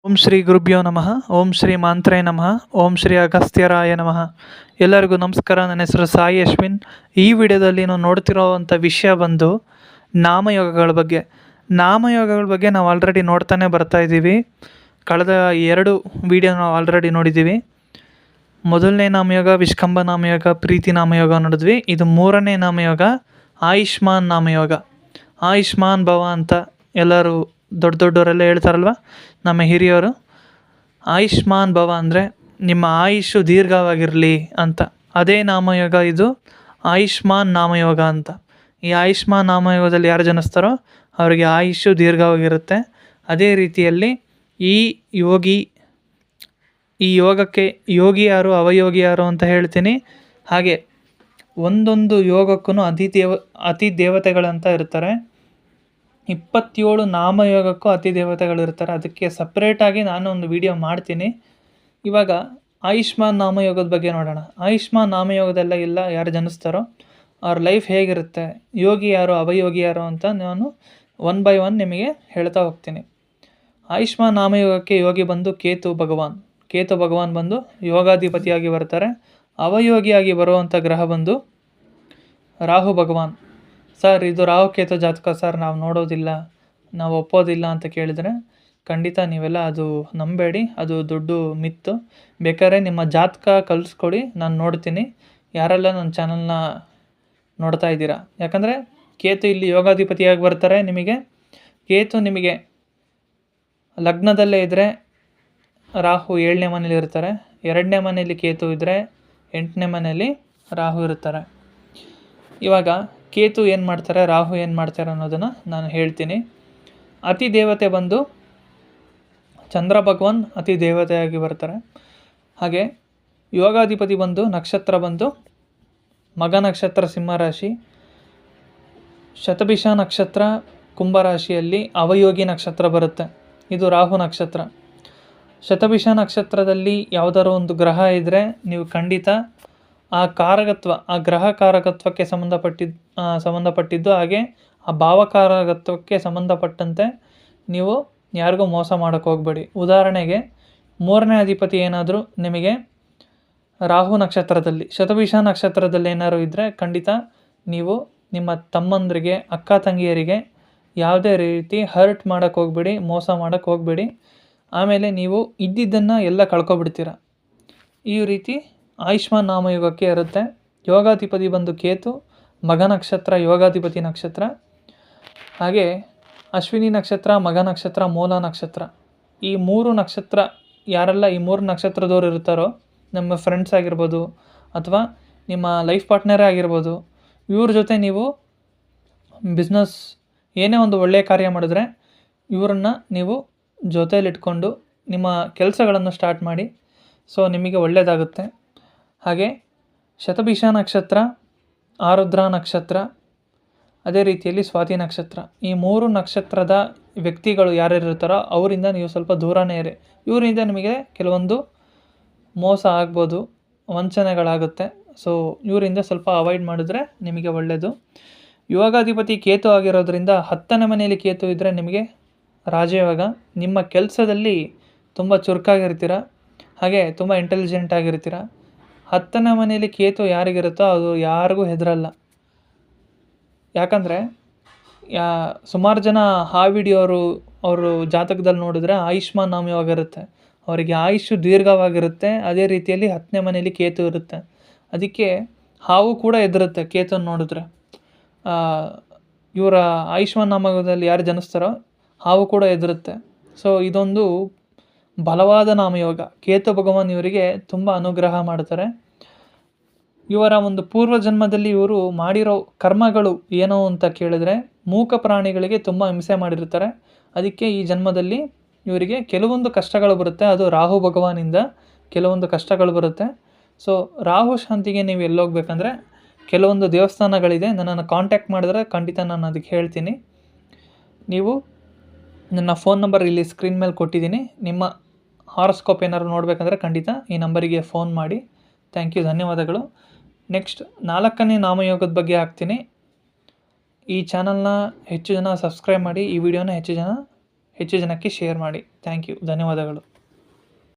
ಓಂ ಶ್ರೀ ಗುರುಭ್ಯೋ ನಮಃ. ಓಂ ಶ್ರೀ ಮಾಂತ್ರೇ ನಮಃ. ಓಂ ಶ್ರೀ ಅಗಸ್ತ್ಯರಾಯ ನಮಃ. ಎಲ್ಲರಿಗೂ ನಮಸ್ಕಾರ. ನನ್ನ ಹೆಸರು ಸಾಯಿ ಅಶ್ವಿನ್. ಈ ವಿಡಿಯೋದಲ್ಲಿ ನಾವು ನೋಡ್ತಿರೋವಂಥ ವಿಷಯ ಬಂದು ನಾಮಯೋಗಗಳ ಬಗ್ಗೆ. ನಾಮಯೋಗಗಳ ಬಗ್ಗೆ ನಾವು ಆಲ್ರೆಡಿ ನೋಡ್ತಾನೆ ಬರ್ತಾ ಇದ್ದೀವಿ. ಕಳೆದ 2 ವಿಡಿಯೋ ನಾವು ಆಲ್ರೆಡಿ ನೋಡಿದ್ದೀವಿ. ಮೊದಲನೇ ನಾಮಯೋಗ ವಿಷ್ಕಂಭ ನಾಮಯೋಗ, ಪ್ರೀತಿ ನಾಮಯೋಗ ನೋಡಿದ್ವಿ. ಇದು 3ನೇ ನಾಮಯೋಗ ಆಯುಷ್ಮಾನ್ ನಾಮಯೋಗ. ಆಯುಷ್ಮಾನ್ ಭವ ಅಂತ ಎಲ್ಲರೂ ದೊಡ್ಡವರೆಲ್ಲ ಹೇಳ್ತಾರಲ್ವ, ನಮ್ಮ ಹಿರಿಯವರು. ಆಯುಷ್ಮಾನ್ ಭವ ಅಂದರೆ ನಿಮ್ಮ ಆಯುಷು ದೀರ್ಘವಾಗಿರಲಿ ಅಂತ. ಅದೇ ನಾಮಯೋಗ ಇದು ಆಯುಷ್ಮಾನ್ ನಾಮಯೋಗ ಅಂತ. ಈ ಆಯುಷ್ಮಾನ್ ನಾಮಯೋಗದಲ್ಲಿ ಯಾರು ಜನಿಸ್ತಾರೋ ಅವರಿಗೆ ಆಯುಷು ದೀರ್ಘವಾಗಿರುತ್ತೆ. ಅದೇ ರೀತಿಯಲ್ಲಿ ಈ ಯೋಗಕ್ಕೆ ಯೋಗಿ ಯಾರು ಅವಯೋಗಿ ಯಾರು ಅಂತ ಹೇಳ್ತೀನಿ. ಹಾಗೆ ಒಂದೊಂದು ಯೋಗಕ್ಕೂ ಅತಿ ದೇವತೆಗಳಂತ ಇರ್ತಾರೆ. 27 ನಾಮಯೋಗಕ್ಕೂ ಅತಿ ದೇವತೆಗಳಿರ್ತಾರೆ. ಅದಕ್ಕೆ ಸಪ್ರೇಟಾಗಿ ನಾನು ಒಂದು ವಿಡಿಯೋ ಮಾಡ್ತೀನಿ. ಇವಾಗ ಆಯುಷ್ಮಾನ್ ನಾಮಯೋಗದ ಬಗ್ಗೆ ನೋಡೋಣ. ಆಯುಷ್ಮಾನ್ ನಾಮಯೋಗದಲ್ಲ ಯಾರು ಜನಿಸ್ತಾರೋ ಅವ್ರ ಲೈಫ್ ಹೇಗಿರುತ್ತೆ, ಯೋಗಿ ಯಾರು ಅವಯೋಗಿ ಯಾರು ಅಂತ ನಾನು 1 by 1 ನಿಮಗೆ ಹೇಳ್ತಾ ಹೋಗ್ತೀನಿ. ಆಯುಷ್ಮಾನ್ ನಾಮಯೋಗಕ್ಕೆ ಯೋಗಿ ಬಂದು ಕೇತು ಭಗವಾನ್ ಬಂದು ಯೋಗಾಧಿಪತಿಯಾಗಿ ಬರ್ತಾರೆ. ಅವಯೋಗಿಯಾಗಿ ಬರುವಂಥ ಗ್ರಹ ಬಂದು ರಾಹು ಭಗವಾನ್. ಸರ್, ಇದು ರಾಹುಕೇತು ಜಾತಕ ಸರ್, ನಾವು ನೋಡೋದಿಲ್ಲ, ನಾವು ಒಪ್ಪೋದಿಲ್ಲ ಅಂತ ಕೇಳಿದರೆ ಖಂಡಿತ ನೀವೆಲ್ಲ ಅದು ನಂಬೇಡಿ. ಅದು ದೊಡ್ಡ ಮಿತ್ತು. ಬೇಕಾದ್ರೆ ನಿಮ್ಮ ಜಾತಕ ಕಳಿಸ್ಕೊಡಿ, ನಾನು ನೋಡ್ತೀನಿ. ಯಾರೆಲ್ಲ ನನ್ನ ಚಾನಲ್ನ ನೋಡ್ತಾ ಇದ್ದೀರಾ, ಯಾಕಂದರೆ ಕೇತು ಇಲ್ಲಿ ಯೋಗಾಧಿಪತಿಯಾಗಿ ಬರ್ತಾರೆ. ಕೇತು ನಿಮಗೆ ಲಗ್ನದಲ್ಲೇ ಇದ್ದರೆ ರಾಹು 7ನೇ ಮನೇಲಿ ಇರ್ತಾರೆ. 2ನೇ ಮನೆಯಲ್ಲಿ ಕೇತು ಇದ್ದರೆ 8ನೇ ಮನೆಯಲ್ಲಿ ರಾಹು ಇರ್ತಾರೆ. ಇವಾಗ ಕೇತು ಏನು ಮಾಡ್ತಾರೆ, ರಾಹು ಏನು ಮಾಡ್ತಾರೆ ಅನ್ನೋದನ್ನು ನಾನು ಹೇಳ್ತೀನಿ. ಅತಿ ದೇವತೆ ಬಂದು ಚಂದ್ರ ಭಗವಾನ್ ಅತಿ ದೇವತೆಯಾಗಿ ಬರ್ತಾರೆ. ಹಾಗೆ ಯೋಗಾಧಿಪತಿ ಬಂದು ನಕ್ಷತ್ರ ಬಂದು ಮಗ ನಕ್ಷತ್ರ ಸಿಂಹರಾಶಿ, ಶತಭಿಷ ನಕ್ಷತ್ರ ಕುಂಭರಾಶಿಯಲ್ಲಿ ಅವಯೋಗಿ ನಕ್ಷತ್ರ ಬರುತ್ತೆ. ಇದು ರಾಹು ನಕ್ಷತ್ರ. ಶತಭಿಷ ನಕ್ಷತ್ರದಲ್ಲಿ ಯಾವುದಾದ್ರು ಒಂದು ಗ್ರಹ ಇದ್ದರೆ ನೀವು ಖಂಡಿತ ಆ ಗ್ರಹ ಕಾರಕತ್ವಕ್ಕೆ ಸಂಬಂಧಪಟ್ಟಿದ್ದು ಹಾಗೆ ಆ ಭಾವಕಾರಕತ್ವಕ್ಕೆ ಸಂಬಂಧಪಟ್ಟಂತೆ ನೀವು ಯಾರಿಗೂ ಮೋಸ ಮಾಡೋಕ್ಕೆ ಹೋಗಬೇಡಿ. ಉದಾಹರಣೆಗೆ 3ನೇ ಅಧಿಪತಿ ಏನಾದರೂ ನಿಮಗೆ ರಾಹು ನಕ್ಷತ್ರದಲ್ಲಿ, ಶತಭಿಷ ನಕ್ಷತ್ರದಲ್ಲಿ ಏನಾದ್ರು ಇದ್ದರೆ ಖಂಡಿತ ನೀವು ನಿಮ್ಮ ತಮ್ಮಂದರಿಗೆ, ಅಕ್ಕ ತಂಗಿಯರಿಗೆ ಯಾವುದೇ ರೀತಿ ಹರ್ಟ್ ಮಾಡೋಕ್ಕೆ ಹೋಗಬೇಡಿ, ಮೋಸ ಮಾಡೋಕ್ಕೆ ಹೋಗಬೇಡಿ. ಆಮೇಲೆ ನೀವು ಇದ್ದಿದ್ದನ್ನು ಎಲ್ಲ ಕಳ್ಕೊಬಿಡ್ತೀರ. ಈ ರೀತಿ ಆಯುಷ್ಮಾನ್ ನಾಮಯೋಗಕ್ಕೆ ಇರುತ್ತೆ. ಯೋಗಾಧಿಪತಿ ಬಂದು ಕೇತು, ಮಗ ನಕ್ಷತ್ರ ಯೋಗಾಧಿಪತಿ ನಕ್ಷತ್ರ. ಹಾಗೆ ಅಶ್ವಿನಿ ನಕ್ಷತ್ರ, ಮಗ ನಕ್ಷತ್ರ, ಮೂಲ ನಕ್ಷತ್ರ. ಈ 3 ನಕ್ಷತ್ರ ಯಾರೆಲ್ಲ ಈ 3 ನಕ್ಷತ್ರದವ್ರು ಇರ್ತಾರೋ, ನಮ್ಮ ಫ್ರೆಂಡ್ಸ್ ಆಗಿರ್ಬೋದು ಅಥವಾ ನಿಮ್ಮ ಲೈಫ್ ಪಾರ್ಟ್ನರೇ ಆಗಿರ್ಬೋದು, ಇವ್ರ ಜೊತೆ ನೀವು ಬಿಸ್ನೆಸ್ ಏನೇ ಒಂದು ಒಳ್ಳೆಯ ಕಾರ್ಯ ಮಾಡಿದ್ರೆ ಇವರನ್ನು ನೀವು ಜೊತೆಯಲ್ಲಿಟ್ಕೊಂಡು ನಿಮ್ಮ ಕೆಲಸಗಳನ್ನು ಸ್ಟಾರ್ಟ್ ಮಾಡಿ. ಸೊ ನಿಮಗೆ ಒಳ್ಳೆಯದಾಗುತ್ತೆ. ಹಾಗೆ ಶತಭಿಷ ನಕ್ಷತ್ರ, ಆರುದ್ರ ನಕ್ಷತ್ರ, ಅದೇ ರೀತಿಯಲ್ಲಿ ಸ್ವಾತಿ ನಕ್ಷತ್ರ. ಈ 3 ನಕ್ಷತ್ರದ ವ್ಯಕ್ತಿಗಳು ಯಾರ್ಯಾರಿರ್ತಾರೋ ಅವರಿಂದ ನೀವು ಸ್ವಲ್ಪ ದೂರನೇ ಇರಿ. ಇವರಿಂದ ನಿಮಗೆ ಕೆಲವೊಂದು ಮೋಸ ಆಗ್ಬೋದು, ವಂಚನೆಗಳಾಗುತ್ತೆ. ಸೊ ಇವರಿಂದ ಸ್ವಲ್ಪ ಅವಾಯ್ಡ್ ಮಾಡಿದ್ರೆ ನಿಮಗೆ ಒಳ್ಳೆಯದು. ಯೋಗಾಧಿಪತಿ ಕೇತು ಆಗಿರೋದ್ರಿಂದ 10ನೇ ಮನೆಯಲ್ಲಿ ಕೇತು ಇದ್ದರೆ ನಿಮಗೆ ರಾಜಯೋಗ. ನಿಮ್ಮ ಕೆಲಸದಲ್ಲಿ ತುಂಬ ಚುರುಕಾಗಿರ್ತೀರ, ಹಾಗೆ ತುಂಬ ಇಂಟೆಲಿಜೆಂಟ್ ಆಗಿರ್ತೀರ. 10ನೇ ಮನೆಯಲ್ಲಿ ಕೇತು ಯಾರಿಗಿರುತ್ತೋ ಅದು ಯಾರಿಗೂ ಹೆದರಲ್ಲ. ಯಾಕಂದರೆ ಸುಮಾರು ಜನ ಆ ವಿಡಿಯೋರು ಅವರು ಜಾತಕದಲ್ಲಿ ನೋಡಿದ್ರೆ ಆಯುಷ್ಮಾನ್ ನಾಮಯೋಗ ಇರುತ್ತೆ, ಅವರಿಗೆ ಆಯುಷು ದೀರ್ಘವಾಗಿರುತ್ತೆ. ಅದೇ ರೀತಿಯಲ್ಲಿ 10ನೇ ಮನೆಯಲ್ಲಿ ಕೇತು ಇರುತ್ತೆ. ಅದಕ್ಕೆ ಹಾವು ಕೂಡ ಹೆದರುತ್ತೆ ಕೇತುನ ನೋಡಿದ್ರೆ. ಇವರ ಆಯುಷ್ಮಾನ್ ನಾಮಯೋಗದಲ್ಲಿ ಯಾರು ಜನಿಸ್ತಾರೋ ಹಾವು ಕೂಡ ಹೆದರುತ್ತೆ. ಸೊ ಇದೊಂದು ಬಲವಾದ ನಾಮಯೋಗ. ಕೇತು ಭಗವಾನ್ ಇವರಿಗೆ ತುಂಬ ಅನುಗ್ರಹ ಮಾಡ್ತಾರೆ. ಇವರ ಒಂದು ಪೂರ್ವ ಜನ್ಮದಲ್ಲಿ ಇವರು ಮಾಡಿರೋ ಕರ್ಮಗಳು ಏನೋ ಅಂತ ಕೇಳಿದ್ರೆ ಮೂಕ ಪ್ರಾಣಿಗಳಿಗೆ ತುಂಬ ಹಿಂಸೆ ಮಾಡಿರ್ತಾರೆ. ಅದಕ್ಕೆ ಈ ಜನ್ಮದಲ್ಲಿ ಇವರಿಗೆ ಕೆಲವೊಂದು ಕಷ್ಟಗಳು ಬರುತ್ತೆ. ಅದು ರಾಹು ಭಗವಾನಿಂದ ಕೆಲವೊಂದು ಕಷ್ಟಗಳು ಬರುತ್ತೆ. ಸೊ ರಾಹು ಶಾಂತಿಗೆ ನೀವು ಎಲ್ಲೋಗ್ಬೇಕಂದ್ರೆ ಕೆಲವೊಂದು ದೇವಸ್ಥಾನಗಳಿದೆ. ನನ್ನನ್ನು ಕಾಂಟ್ಯಾಕ್ಟ್ ಮಾಡಿದ್ರೆ ಖಂಡಿತ ನಾನು ಅದಕ್ಕೆ ಹೇಳ್ತೀನಿ. ನೀವು ನನ್ನ ಫೋನ್ ನಂಬರ್ ಇಲ್ಲಿ ಸ್ಕ್ರೀನ್ ಮೇಲೆ ಕೊಟ್ಟಿದ್ದೀನಿ. ನಿಮ್ಮ ಹಾರೋಸ್ಕೋಪ್ ಏನಾದ್ರು ನೋಡಬೇಕಂದ್ರೆ ಖಂಡಿತ ಈ ನಂಬರಿಗೆ ಫೋನ್ ಮಾಡಿ. ಥ್ಯಾಂಕ್ ಯು, ಧನ್ಯವಾದಗಳು. ನೆಕ್ಸ್ಟ್ 4ನೇ ನಾಮಯೋಗದ ಬಗ್ಗೆ ಹಾಕ್ತೀನಿ. ಈ ಚಾನಲ್ನ ಹೆಚ್ಚು ಜನ ಸಬ್ಸ್ಕ್ರೈಬ್ ಮಾಡಿ, ಈ ವಿಡಿಯೋನ ಹೆಚ್ಚು ಜನಕ್ಕೆ ಶೇರ್ ಮಾಡಿ. ಥ್ಯಾಂಕ್ ಯು, ಧನ್ಯವಾದಗಳು.